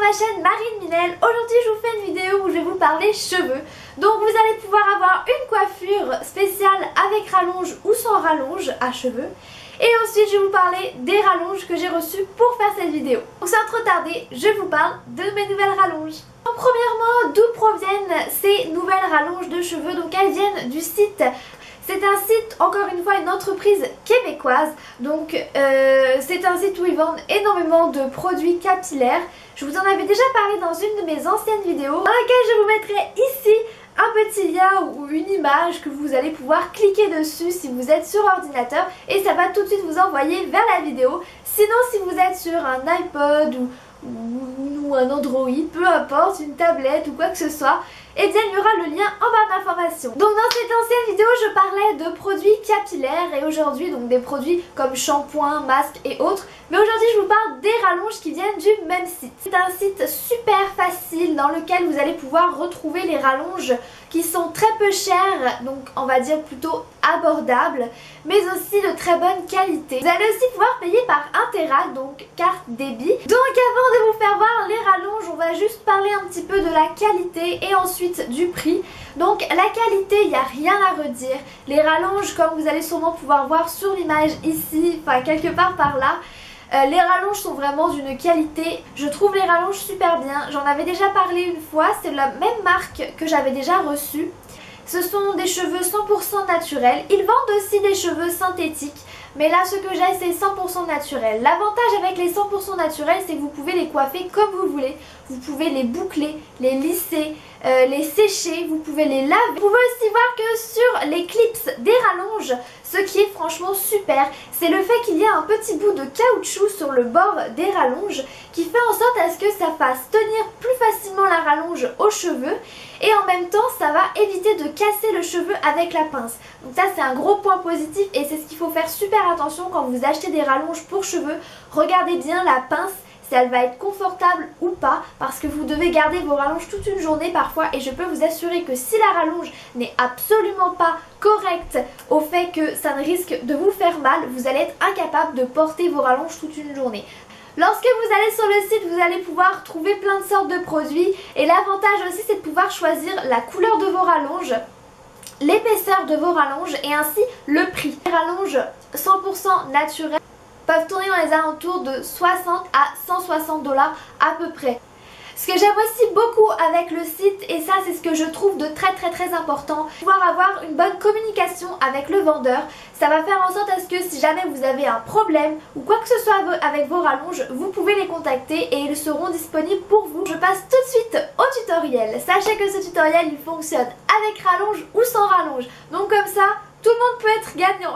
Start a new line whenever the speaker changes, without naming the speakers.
ma chaîne Marine Minel. Aujourd'hui je vous fais une vidéo où je vais vous parler cheveux. Donc vous allez pouvoir avoir une coiffure spéciale avec rallonge ou sans rallonge à cheveux. Et ensuite je vais vous parler des rallonges que j'ai reçues pour faire cette vidéo. Donc sans trop tarder, je vous parle de mes nouvelles rallonges. Donc, premièrement, d'où proviennent ces nouvelles rallonges de cheveux? Donc elles viennent du site. C'est un site, encore une fois, une entreprise québécoise. Donc c'est un site où ils vendent énormément de produits capillaires. Je vous en avais déjà parlé dans une de mes anciennes vidéos, dans laquelle je vous mettrai ici un petit lien ou une image que vous allez pouvoir cliquer dessus si vous êtes sur ordinateur et ça va tout de suite vous envoyer vers la vidéo. Sinon, si vous êtes sur un iPod ou un Android, peu importe, une tablette ou quoi que ce soit, et bien il y aura le lien en barre d'informations. Donc dans cette ancienne vidéo je parlais de produits capillaires et aujourd'hui donc des produits comme shampoing, masques et autres. Mais aujourd'hui je vous parle des rallonges qui viennent du même site. C'est un site super facile dans lequel vous allez pouvoir retrouver les rallonges qui sont très peu chères, donc on va dire plutôt abordables, mais aussi de très bonne qualité. Vous allez aussi pouvoir payer par Interac, donc carte débit. Donc avant de vous faire voir les rallonges, on va juste parler un petit peu de la qualité et ensuite du prix. Donc la qualité, il n'y a rien à redire. Les rallonges, comme vous allez sûrement pouvoir voir sur l'image ici, enfin quelque part par là, les rallonges sont vraiment d'une qualité, je trouve les rallonges super bien. J'en avais déjà parlé une fois, c'est la même marque que j'avais déjà reçue. Ce sont des cheveux 100% naturels. Ils vendent aussi des cheveux synthétiques, mais là ce que j'ai c'est 100% naturel. L'avantage avec les 100% naturels, c'est que vous pouvez les coiffer comme vous voulez. Vous pouvez les boucler, les lisser, les sécher, vous pouvez les laver. Vous pouvez aussi voir que sur les clips des rallonges, ce qui est franchement super, c'est le fait qu'il y a un petit bout de caoutchouc sur le bord des rallonges qui fait en sorte à ce que ça fasse tenir plus facilement la rallonge aux cheveux et en même temps ça va éviter de casser le cheveu avec la pince. Donc ça c'est un gros point positif et c'est ce qu'il faut faire super attention quand vous achetez des rallonges pour cheveux. Regardez bien la pince, si elle va être confortable ou pas, parce que vous devez garder vos rallonges toute une journée parfois et je peux vous assurer que si la rallonge n'est absolument pas correcte au fait que ça ne risque de vous faire mal, vous allez être incapable de porter vos rallonges toute une journée. Lorsque vous allez sur le site, vous allez pouvoir trouver plein de sortes de produits et l'avantage aussi c'est de pouvoir choisir la couleur de vos rallonges, l'épaisseur de vos rallonges et ainsi le prix. Les rallonges 100% naturelles peuvent tourner dans les alentours de 60 à 160 $ à peu près. Ce que j'aime aussi beaucoup avec le site, et ça c'est ce que je trouve de très important, pouvoir avoir une bonne communication avec le vendeur. Ça va faire en sorte à ce que si jamais vous avez un problème ou quoi que ce soit avec vos rallonges, vous pouvez les contacter et ils seront disponibles pour vous. Je passe tout de suite au tutoriel. Sachez que ce tutoriel il fonctionne avec rallonge ou sans rallonge. Donc comme ça, tout le monde peut être gagnant.